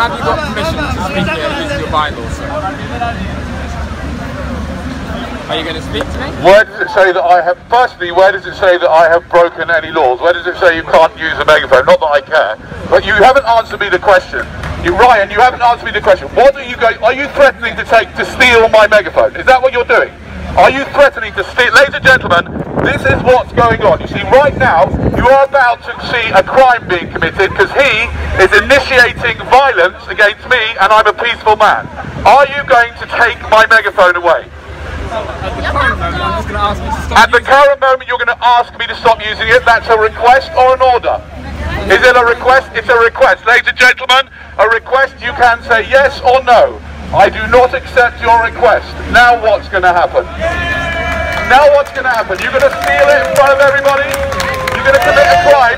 have you got permission to speak here using your bylaws, sir? Are you going to speak to me? Where does it say that I have, firstly, where does it say that I have broken any laws? Where does it say you can't use a megaphone? Not that I care, but you haven't answered me the question. Ryan, you haven't answered me the question. What are you threatening to steal my megaphone? Is that what you're doing? Are you threatening to steal? Ladies and gentlemen, this is what's going on. You see, right now, you are about to see a crime being committed because he is initiating violence against me and I'm a peaceful man. Are you going to take my megaphone away? At the current moment, I'm just going to ask you to stop. At the current moment, you're going to ask me to stop using it. That's a request or an order? Is it a request? It's a request. Ladies and gentlemen, a request, you can say yes or no. I do not accept your request. Now what's going to happen? Now what's going to happen? You're going to steal it in front of everybody? You're going to commit a crime?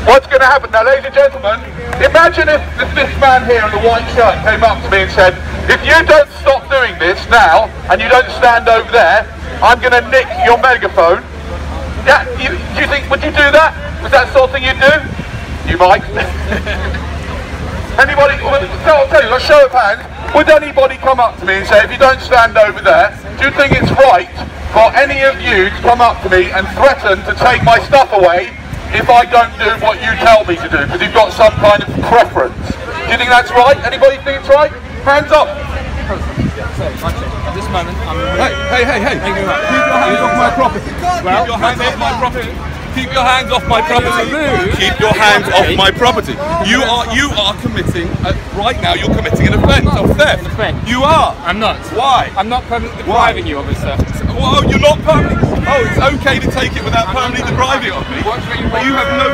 What's going to happen? Now, ladies and gentlemen, imagine if this man here in the white shirt came up to me and said, if you don't stop doing this now, and you don't stand over there, I'm going to nick your megaphone. Yeah, do you think, would you do that? Was that the sort of thing you'd do? You might. Anybody, I'll tell you, let's show of hands. Would anybody come up to me and say, if you don't stand over there, do you think it's right for any of you to come up to me and threaten to take my stuff away if I don't do what you tell me to do, because you've got some kind of preference? Do you think that's right? Anybody think it's right? Hands up. At this moment, I'm... Hey. Keep your hands off my property. Well, keep your hands off my property. Keep your hands off my property. Keep your hands off my property. You are committing, right now you're committing an offence of theft. You are. I'm not. Why? I'm not permanently depriving you of it, sir. Oh, you're not permanently. Oh, it's okay to take it without permanently depriving it of me. But you have no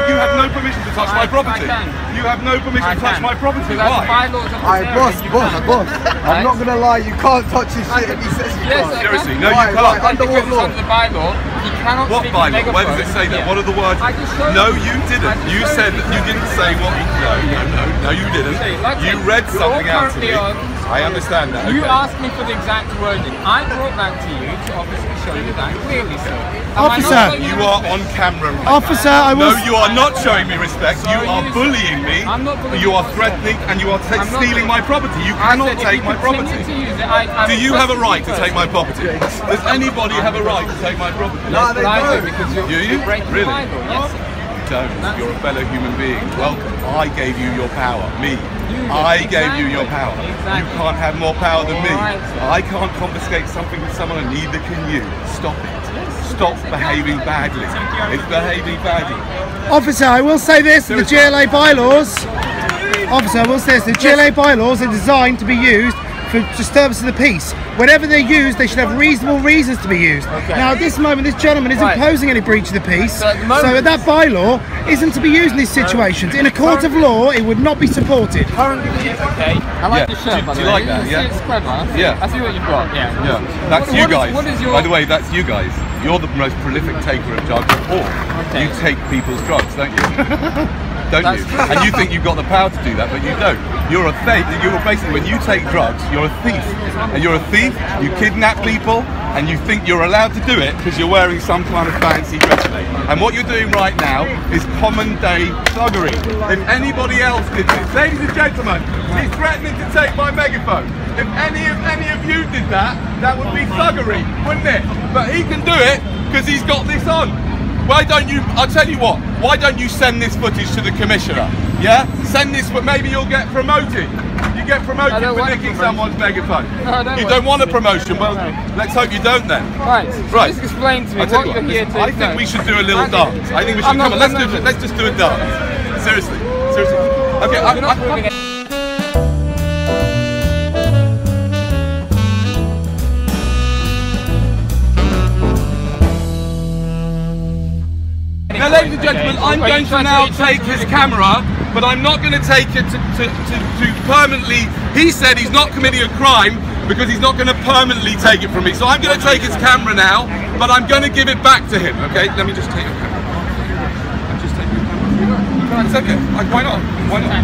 permission to touch my property. You have no permission to touch my property. Why? Boss. I'm not gonna lie. You can't touch this shit if he says you can't. Seriously, no, you can't. Under what law? Under the bylaw, you cannot. What bylaw? Where does it say that? What are the words? No, you didn't. You said that you didn't say what. No, you didn't. You read something out to me. I understand that. You asked me for the exact wording. I brought that to you to obviously show you that clearly, sir. Officer, you are on camera. Officer, I will. No, you are not showing me respect. You are bullying me. I'm not bullying. You are threatening and you are stealing my property. You cannot take my property. Do you have a right to take my property? Does anybody have a right to take my property? No, they don't. Because you're breaking the Bible. Yes, sir. Don't. You're a fellow human being. Welcome. I gave you your power. Me. I gave you your power. You can't have more power than me. I can't confiscate something from someone and neither can you. Stop it. Stop behaving badly. It's behaving badly. Officer, I will say this, the GLA bylaws. Officer, I will say this, the GLA bylaws are designed to be used for disturbance of the peace. Whenever they're used, they should have reasonable reasons to be used. Okay. Now, at this moment, this gentleman isn't imposing any breach of the peace, so that bylaw isn't to be used in these situations. In a court of law, it would not be supported. Okay, I like the shirt, by the way. Do you like that? Yeah. It's clever. Yeah. I see what you've got. Yeah. That's you guys. By the way, that's you guys. You're the most prolific taker of drugs of all. Okay. You take people's drugs, don't you? Don't you? And you think you've got the power to do that, but you don't. You're a thief. You're basically, when you take drugs, you're a thief. And you're a thief, you kidnap people, and you think you're allowed to do it because you're wearing some kind of fancy dress. And what you're doing right now is common day thuggery. If anybody else did this, ladies and gentlemen, he's threatening to take my megaphone. If any of you did that, that would be thuggery, wouldn't it? But he can do it because he's got this on. Why don't you, I'll tell you what, why don't you send this footage to the Commissioner? Yeah? Send this, but maybe you'll get promoted. You get promoted for nicking someone's megaphone. No, you don't want a promotion, well, let's hope you don't then. Right, just explain to me what you're here to do. I think we should do a little dance. I think we should, come on, let's just do a dance. Seriously. Okay, now, ladies and gentlemen, I'm going to now take his camera, but I'm not going to take it to permanently. He said he's not committing a crime because he's not going to permanently take it from me. So I'm going to take his camera now, but I'm going to give it back to him. Okay, let me just take your camera. I'm just taking your camera. It's okay. Why not? Why not?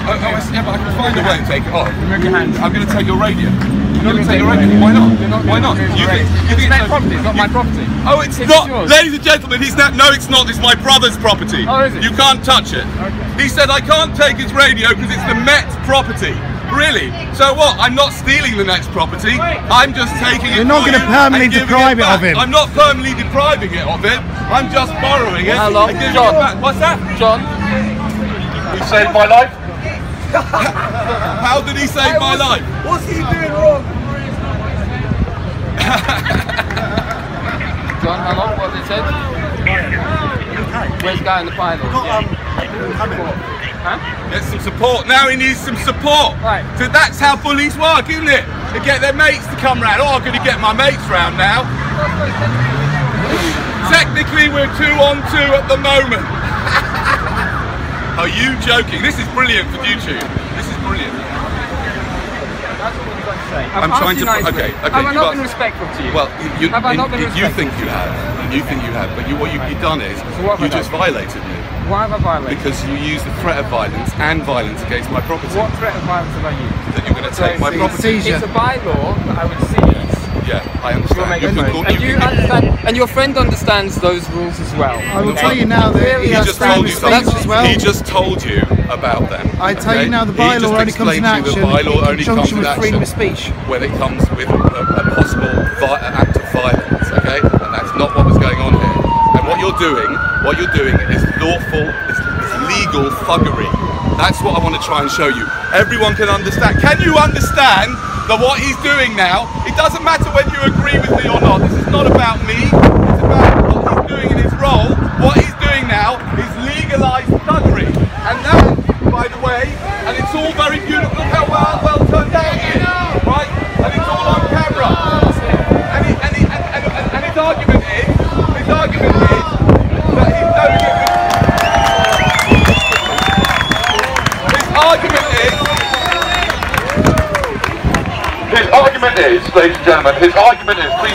Yeah, but I can find a way to take it off. Remove your hands. I'm going to take your radio. You're not going to take the radio. Why not? Why not? You think it's their property? It's not my property. Oh, it's not. Yours. Ladies and gentlemen, no, it's not. It's my brother's property. Oh, is it? You can't touch it. Okay. He said I can't take his radio because it's the Met property. Really? So what? I'm not stealing the Net's property. I'm just taking it. You're not going to permanently deprive it of him. I'm not permanently depriving it of it. I'm just borrowing it. Hello, John. What's that? John. You saved my life. How did he save my life? What's he doing wrong? John, how long was it said? Where's the guy in the pilot? Huh? Get some support. Now he needs some support. Right. So that's how bullies work, isn't it? They get their mates to come round. Oh, I'm going to get my mates round now. Technically, we're 2 on 2 at the moment. Are you joking? This is brilliant for YouTube. This is brilliant. That's what we've got to say. I'm trying to. Okay. Have I not been respectful to you? Well, have I not been you respectful? think you have. You think you have. But what you've done is you just violated me. Why have I violated? Because you used the threat of violence and violence against my property. What threat of violence have I used? That you're going to take my property. It's a bylaw that I would seize. Yeah, I understand. And your friend understands those rules as well. I will tell you now that he just told you something. as well. He just told you about them. I tell you now, the bylaw only comes in action in conjunction with freedom of speech. When it comes with a possible act of violence, okay? And that's not what was going on here. And what you're doing is lawful, it's legal thuggery. That's what I want to try and show you. Everyone can understand. Can you understand that what he's doing now, it doesn't matter whether you agree with me or not. This is not about me. It's about what he's doing in his role. What he's doing now is legalised thuggery. And that, by the way, and it's all very beautiful. Look how well turned out it is, right? And it's all on camera. And his argument is that he's doing it. His argument is, ladies and gentlemen, please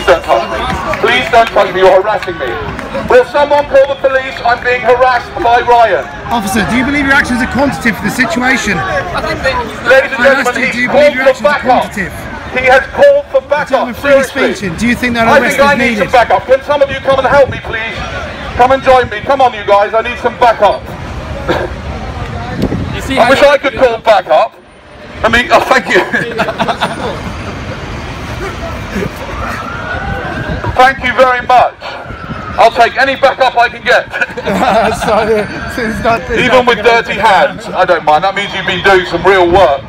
don't touch me. Please don't touch me, you're harassing me. Will someone call the police? I'm being harassed by Ryan. Officer, do you believe your actions are quantitative for the situation? Ladies and gentlemen, he's called for backup. He has called for backup. Seriously. Do you think that I arrest think I is need needed? some backup. Can some of you come and help me, please? Come and join me. Come on, you guys. I need some backup. I wish I could call backup. I mean, oh, thank you. Thank you very much. I'll take any backup I can get. Even with dirty hands, I don't mind. That means you've been doing some real work.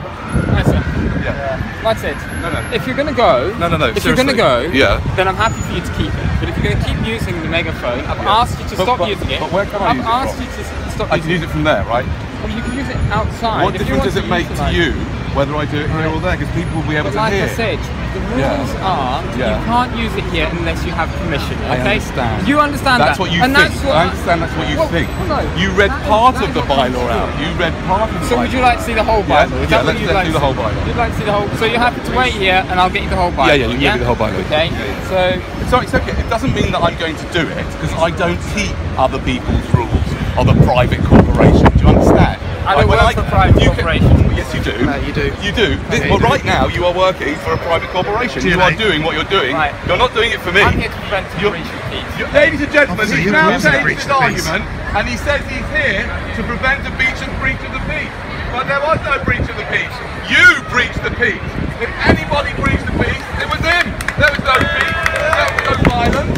That's it. No. If you're going to go, if you're going to go, then I'm happy for you to keep it. But if you're going to keep using the megaphone, I've asked you to stop using it. But where can I use it from? I've asked you to stop using it. I can use it from there, right? Well, you can use it outside. What difference does it make to you whether I do it here or there? Because people will be able to hear. Like I said, the rules are you can't use it here unless you have permission. Okay? I understand. You understand that's that? What you and think. That's what I understand that's what you think. No. You read part of the bylaw out. You read part of the bylaw. So would you like to see the whole bylaw? Yeah, let's do the whole bylaw. You'd like to see the whole. So you're happy to wait here, and I'll get you the whole bylaw. Yeah, you can get me the whole bylaw. Okay. So it's okay. It doesn't mean that I'm going to do it because I don't keep other people's rules of a private corporation. Do you understand? I don't work for a private corporation. Yes, you do. No, you do. You do. Okay, well, right now you are working for a private corporation. You are doing what you're doing. Right. You're not doing it for me. I'm here to prevent a breach of peace. Ladies and gentlemen, he's now changed his peace. argument, and he says he's here to prevent a breach of the peace. But there was no breach of the peace. You breached the peace. If anybody breached the peace, it was him. There was no peace. There was no violence.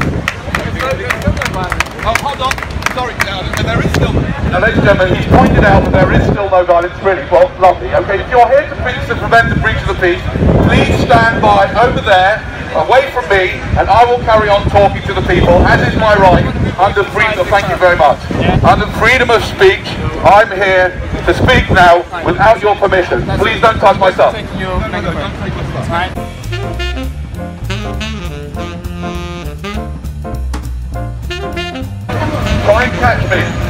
Oh, hold on. Sorry, there is still. Now, ladies and gentlemen, he's pointed out that there is still no violence, really. Well, lovely. Okay, if you're here to prevent the breach of the peace, please stand by over there, away from me, and I will carry on talking to the people, as is my right, under freedom. Thank you very much. Under freedom of speech, I'm here to speak now without your permission. Please don't touch my stuff. Try and catch me.